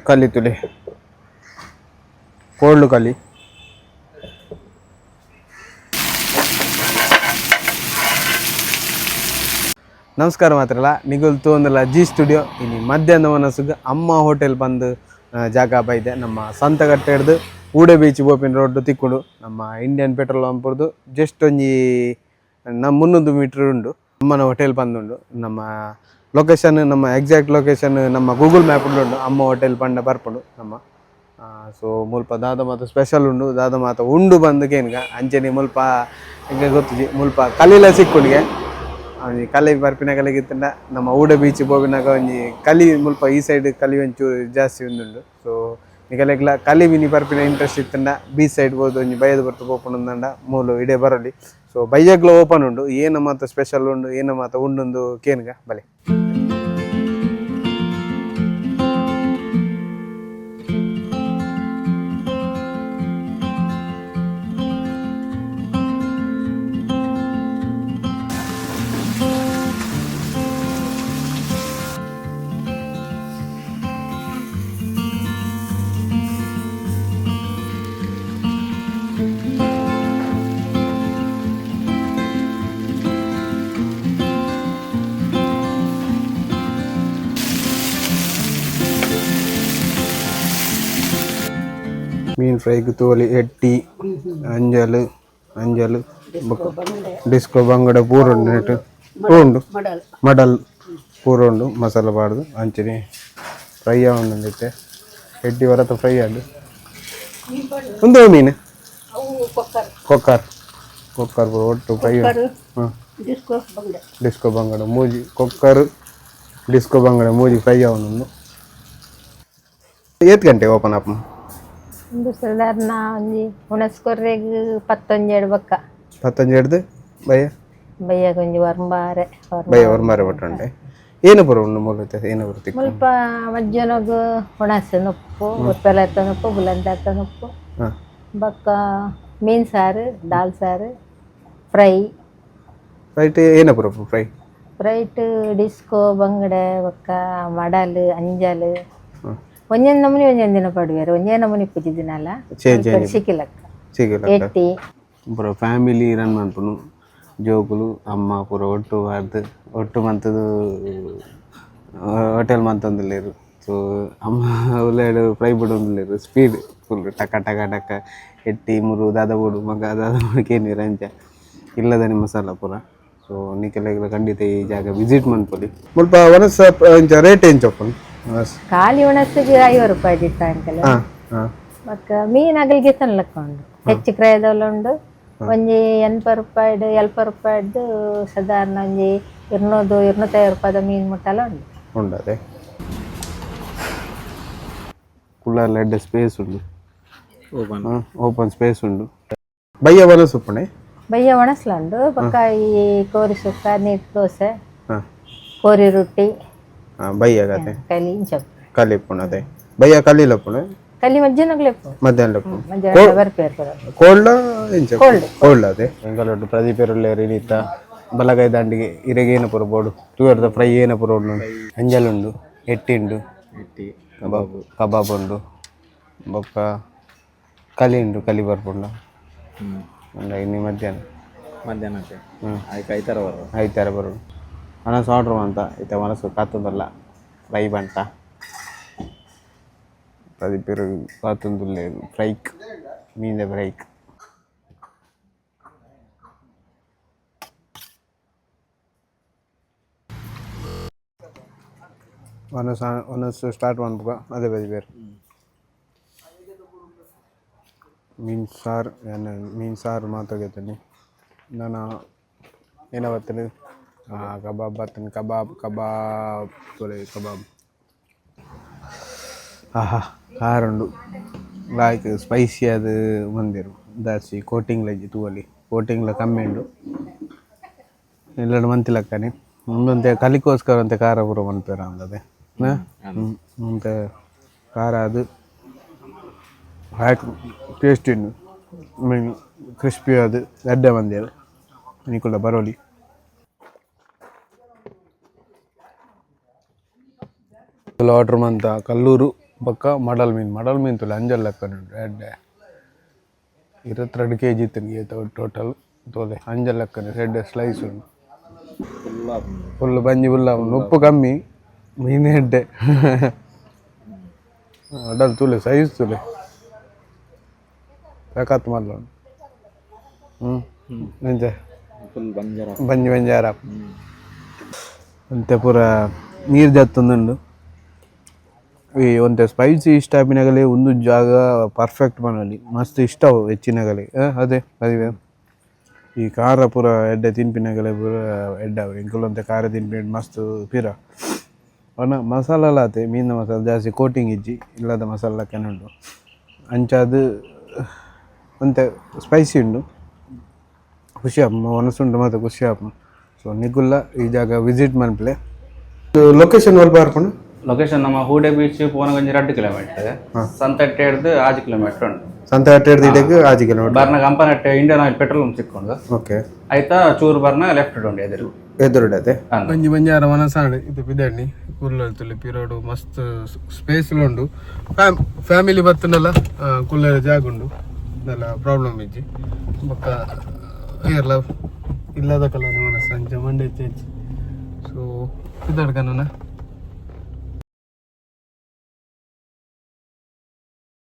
ಕಲಿತುಲೆ cold ಕಲಿ ನಮಸ್ಕಾರ ಮಾತ್ರಲ್ಲ ನಿಗುಲ್ತು ಒಂದಲ್ಲ ಜಿ ಸ್ಟುಡಿಯೋ ಇನ್ನು ಮಧ್ಯಾಹ್ನ ಮನಸ್ಸಿಗೆ ಅಮ್ಮ ಹೋಟೆಲ್ ಬಂದು ಜಾಗ ಬೈದೆ ನಮ್ಮ ಸಂತಗಟ್ಟೆ ಹಿಡ್ದು ಊಡೆ ಬೀಚ್ ಬೋಪಿನ ರೋಡ್ ತಿಕ್ಕುಡು ನಮ್ಮ ಇಂಡಿಯನ್ ಪೆಟ್ರೋಲ್ ಪಂಪ್ದು ಜಸ್ಟ್ ಒಂಜಿ ನಮ್ಮ 300 ಮೀಟರ್ ಉಂಡು ಅಮ್ಮನ ಹೋಟೆಲ್ ಬಂದುಂಡು ನಮ್ಮ ಲೊಕೇಶನ್ ನಮ್ಮ ಎಕ್ಸಾಕ್ಟ್ ಲೊಕೇಶನ್ ನಮ್ಮ ಗೂಗಲ್ ಮ್ಯಾಪ್ ಉಂಡು ಅಮ್ಮ ಹೋಟೆಲ್ ಪಂಡ ಬರ್ಪುಂಡು ನಮ್ಮ ಸೊ ಮುಲ್ಪ ದಾದ ಮಾತ ಸ್ಪೆಷಲ್ ಉಂಡು ದಾದ ಮಾತ ಉಂಡು ಬಂದು ಕೇನ್ಗ ಅಂಚನೆ ಮುಲ್ಪ ಹಿಂಗೆ ಗೊತ್ತಿಜಿ ಮುಲ್ಪ ಕಲೀಲ ಸಿಕ್ಕುಂಡಿಗೆ ಒಂಜಿ ಕಲಿ ಬರ್ಪಿನ ಕಲಿಗಿತ್ತಂಡ ನಮ್ಮ ಊಡೆ ಬೀಚ್ ಹೋಗಿನಾಗ ಒಂಜಿ ಕಲಿ ಮುಲ್ಪ ಈ ಸೈಡ್ ಕಲಿ ಒಂಚೂರು ಜಾಸ್ತಿ ಉಂದುಂಡು ಸೊ ನಿಗಲೆಗ್ಲ ಕಲಿ ವಿನಿ ಬರ್ಪಿನ ಇಂಟ್ರೆಸ್ಟ್ ಇತ್ತಂಡ ಬೀಚ್ ಸೈಡ್ ಹೋದು ಒಂಜಿ ಬೈದು ಬರ್ತು ಓಪನ್ ಮೂಲು ಇಡೇ ಬರಲಿ ಸೊ ಬೈಯಗ್ಲ ಓಪನ್ ಉಂಡು ಏನು ಮಾತ ಸ್ಪೆಷಲ್ ಉಂಡು ಏನು ಮಾತ ಉಂಡು ಕೇನ್ಗ ಬಲೆ ಮೀನು ಫ್ರೈಗೆ ತೋಲಿ ಎಟ್ಟಿ ಅಂಜಲು ಡಿಸ್ಕೋ ಬಂಗಡ ಪೂರ ಉಂಡು ನೆಟ್ಟು ಉಂಡು ಮಡಲ್ ಪೂರ ಉಂಡು ಮಸಾಲ ಬಾರ್ದು ಅಂಚನೆ ಫ್ರೈ ಉಂಡು ಎಟ್ಟಿ ಹೊರತ ಫ್ರೈ ಆಡು ಒಂದು ಮೀನು ಕೊಕ್ಕರ್ ಪೂರ ಒಟ್ಟು ಫ್ರೈ ಡಿಸ್ಕೋ ಬಂಗಡ ಮೂಜಿ ಕೊಕ್ಕರ್ ಡಿಸ್ಕೋ ಬಂಗಡ ಮೂಜಿ ಫ್ರೈ ಅವನು ಏತ್ ಗಂಟೆ ಓಪನ್ ಅಪ್ ಒಂದು ಸಾಧಾರಣ ಒಂಜಿ ಉಣಸ್ಕೊರ್ರೆಗ್ 11 ಬಕ್ಕ 11 ಬಯ್ಯ ಒಂಜಿ ವರ್ಮಾರೆ ಬಟ್ಟುಂಡೆ ಏನು ಬರು ಉಂಡು ಮೂಲತೆ ಏನು ಬರುತ್ತೆ ಮುಲ್ಪ ಮಜ್ಜನಗ ಉಣಸ ನೊಪ್ಪು ಒಪ್ಪೆಲತ್ತ ನೊಪ್ಪು ಬುಲಂದಾತ ನೊಪ್ಪು ಬಕ್ಕ ಮೀನ್ ಸಾರು ದಾಲ್ ಸಾರು ಫ್ರೈಟ್ ಏನು ಬರು ಫ್ರೈಟ್ ಡಿಸ್ಕೋ ಬಂಗಡೆ ಬಕ್ಕ ಮಡಲ್ ಅಂಜಲ್ ಒಂದೊಂದು ನಮೂನಿ ಒಂದೊಂದು ದಿನ ಪಡುವೇರು ಒಂದೇ ನಮೂನಿ ಪೂಜೆ ದಿನ ಅಲ್ಲ ಸಿಕ್ಕಿಲಕ್ಕ ಎಟ್ಟಿ ಪೂರ ಫ್ಯಾಮಿಲಿ ರನ್ ಮಾಡ್ಪುನು ಜೋಕುಲು ಅಮ್ಮ ಪೂರ ಒಟ್ಟು ಮಂತದು ಹೋಟೆಲ್ ಮಂತೊಂದುಲ್ಲೆರು ಸೊ ಅಮ್ಮ ಉಲ್ಲೆಡು ಫ್ರೈ ಬಿಡೊಂದುಲ್ಲೆರು ಸ್ಪೀಡ್ ಫುಲ್ ಟಕ ಟಕ ಟಕ ಎಟ್ಟಿ ಮುರು ದಾದ ಬೋಡು ಮಗ ದಾದ ಬೋಡ್ಕೇನಿರು ಅಂಚ ಇಲ್ಲದನೆ ಮಸಾಲ ಪೂರ ಸೊ ನಿಕ್ಕೆಲ್ಲ ಖಂಡಿತ ಈ ಜಾಗ ವಿಸಿಟ್ ಮಾಡ್ಕೊಳ್ಳಿ ಸ್ವಲ್ಪ ಒನಸ ರೇಟ್ ಏನು ಚೊಪ್ಪನು ಖಾಲಿ ಉಣಸಿಗೆ 50 ರೂಪಾಯಿ ಸಾಯಂಕಾಲ ಮಕ್ಕ ಮೀನಾಗಲಿಗೆ ತನ್ನಲಕ್ಕ ಉಂಡು ಹೆಚ್ಚು ಕ್ರಯದಲ್ಲ ಉಂಡು ಒಂಜಿ 80 ರೂಪಾಯಿದು ಸಾಧಾರಣ ಒಂಜಿ 200-250 ರೂಪಾಯಿದ ಮೀನು ಮುಟ್ಟಲ್ಲ ಉಂಡು ಅದೇ ಕುಳ್ಳಾರ್ಲ ಎಡ್ಡೆ ಸ್ಪೇಸ್ ಉಂಡು ಓಪನ್ ಸ್ಪೇಸ್ ಉಂಡು ಬಯ್ಯ ಒಣಸುಪ್ಪಣೆ ಬಯ್ಯ ಒಣಸ್ಲ ಉಂಡು ಪಕ್ಕ ಈ ಕೋರಿ ಸುಕ್ಕ ನೀರು ದೋಸೆ ಕೋರಿ ರೊಟ್ಟಿ ಬಯ್ಯ ಕಲಿ ಕಲಿಪುಣ ಅದೇ ಬಯ್ಯ ಕಲಿಲಪುಣ ಕಲಿ ಮಧ್ಯಾಹ್ನ ಕೋಲ್ಡ್ ಅದೇ ಎಂಗಲೊಟ್ಟು ಪ್ರದೀಪ್ ಎರುಳ್ಳೇರು ಇನಿತ ಬಲಗೈ ದಾಂಡಿಗೆ ಇರೆಗೆ ಏನ ಪುರ ಬೋಡು ತೂಯರ್ದ ಫ್ರೈ ಏನ ಪುರ ಉಂಡು ಅಂಜಲುಂಡು ಎಟ್ಟಿ ಕಬಾಬ್ ಉಂಡು ಬೊಕ್ಕ ಕಲಿ ಉಂಡು ಕಲಿ ಬರ್ಪುಂಡ ಇನ್ನು ಮಧ್ಯಾಹ್ನ ಐತಾರ ಬರೋಡು ಮನಸ್ಸು ಆರ್ಡ್ರ್ ಅಂತ ಇತ್ತ ಮನಸ್ಸು ಕಾತುಂದಲ್ಲ ಫ್ರೈ ಬಂಟ ಪ್ರದೀಪರು ಕಾತುಂದುಲ್ಲೇರು ಫ್ರೈಕ್ ಮೀನಿನ ಫ್ರೈಕ್ ಒನಸ್ಸು ಸ್ಟಾರ್ಟ್ ಮಾಡ್ಬೇಕು ಅದೇ ಬದಿ ಬೇರೆ ಮೀನು ಸಾರು ಮಾತಾಡ್ತೀನಿ ನಾನು ಏನೋ ಬರ್ತೀನಿ ಕಬಾಬ್ ಬರ್ತೀನಿ ಕಬಾಬ್ ಆಹಾ ಕಾರುಂಡು ಲಾಯ್ಕ್ ಸ್ಪೈಸಿ ಅದು ಬಂದಿರು ಜಾಸ್ತಿ ಕೋಟಿಂಗ್ಲ ತೂವಲ್ಲಿ ಕೋಟಿಂಗ್ಲ ಕಮ್ಮಿ ಉಂಡು ಎಲ್ಲರೂ ಮಂತಿಲಕ್ಕನೆ ಮುಂದಂತೆ ಕಲಿಕೋಸ್ಕರ ಅಂತೆ ಖಾರ ಪೂರ ಮನ್ಪೇರ ಅಂದದೆ ಮುಂದೆ ಖಾರ ಅದು ಹಾಕಿ ಟೇಸ್ಟ್ ಉಂಡು ಮೀನು ಕ್ರಿಸ್ಪಿ ಅದು ಗಡ್ಡೆ ಬಂದಿರು ನಿಕುಲ ಬರೋಲಿ ಆರ್ಡ್ರ್ ಮಂತ ಕಲ್ಲೂರು ಬೊಕ್ಕ ಮಡಲ್ ಮೀನು ತುಲೆ ಅಂಜಲ್ ಲೆಕ್ಕ ಉಂಟು ಎಡ್ಡೆ 22 kg ತಿನ್ಗೆ ಟೋಟಲ್ ತೋಲೆ ಅಂಜಲ್ ಲೆಕ್ಕ ಎಡ್ಡೆ ಸ್ಲೈಸ್ ಉಂಟು ಫುಲ್ ಬಂಜಿ ಫುಲ್ಲ ಉಪ್ಪು ಕಮ್ಮಿ ಮೀನು ಎಡ್ಡೆ ಅಡಲ್ ತುಲೆ ಸೈಜ್ ತುಲೆ ಸಾಕತ್ ಮಲ್ಲ ಎಂಚ ಬಂಜಿ ಬಂಜಾರ ಅಂತೆ ಪೂರ ನೀರು ಜತ್ತೊಂದುಂಡು ಈ ಒಂತೆ ಸ್ಪೈಸಿ ಇಷ್ಟ ಆಪಿನಗಲೆ ಒಂದು ಜಾಗ ಪರ್ಫೆಕ್ಟ್ ಮನಲ್ಲಿ ಮಸ್ತ್ ಇಷ್ಟ ಅವು ಹೆಚ್ಚಿನಗಲೆ ಅದೇ ಅದೇ ಈ ಖಾರ ಪೂರ ಎಡ್ಡೆ ತಿನ್ಪಿನಗಲೆ ಪೂರ ಎಡ್ಡವು ಎಂಕುಲಂತೆ ಖಾರ ತಿನ್ಪಿ ಮಸ್ತ್ ಪಿರ ಅವನ ಮಸಾಲ ಆತೆ ಮೀನಿನ ಮಸಾಲ ಜಾಸ್ತಿ ಕೋಟಿಂಗ್ ಇಜ್ಜಿ ಇಲ್ಲದ ಮಸಾಲ ಕೆನುಂಡು ಅಂಚಾದು ಒಂತೆ ಸ್ಪೈಸಿ ಉಂಡು ಖುಷಿ ಆಪ್ ಮನಸ್ಸುಂಟು ಮತ್ತು ಖುಷಿ ಆಪ್ ಸೊ ನಿಗುಲ್ಲ ಈ ಜಾಗ ವಿಸಿಟ್ ಮನ್ಪ್ಲೆ ಲೊಕೇಶನ್ ಒಲ್ಪ ಬರ್ಕೊಂಡು ಲೊಕೇಶನ್ ನಮ್ಮ ಹೂಡೆ ಬೀಚ್ ಪೋನಗಂಜಿ 2 ಕಿಲೋಮೀಟರ್ ಸಂತಟ್ಟೆ ಹಿಡ್ದು 6 ಕಿಲೋಮೀಟರ್ ಉಂಟು ಸಂತಗಟ್ಟೆ ಇಡೆಗ್ 6 ಕಿಲೋಮೀಟರ್ ಬರ್ನ ಕಂಪನಟ್ಟೆ ಇಂಡಿಯನ್ ಆಯಿಲ್ ಪೆಟ್ರೋಲ್ ಸಿಕ್ಕೊಂಡು ಓಕೆ ಆಯ್ತಾ ಚೂರು ಬರ್ನ ಲೆಫ್ಟ್ ಉಂಡು ಎದುರುಡತೆ ಬಂಜಿ ಬಂಜಾರ ಮನಸಾಡು ಇದು ಬಿದಣ್ಣಿ ಕುಲ್ಲಲ್ ಪಿರೋಡು ಮಸ್ತ್ ಸ್ಪೇಸ್ ಉಂಡು ಫ್ಯಾಮಿಲಿ ಬತ್ತನಲ್ಲ ಕುಲ್ಲರ ಜಾಗ ಉಂಡು ಇದೆಲ್ಲ ಪ್ರಾಬ್ಲಮ್ ಇಜ್ಜಿ ಬೊಕ್ಕ ಎಲ್ಲ ಇಲ್ಲದ ಕಲ ಸಂಜೆ ಮಂಡೆ ಹೆಚ್ಚು ಸೊ ಇದಡ್ಕನ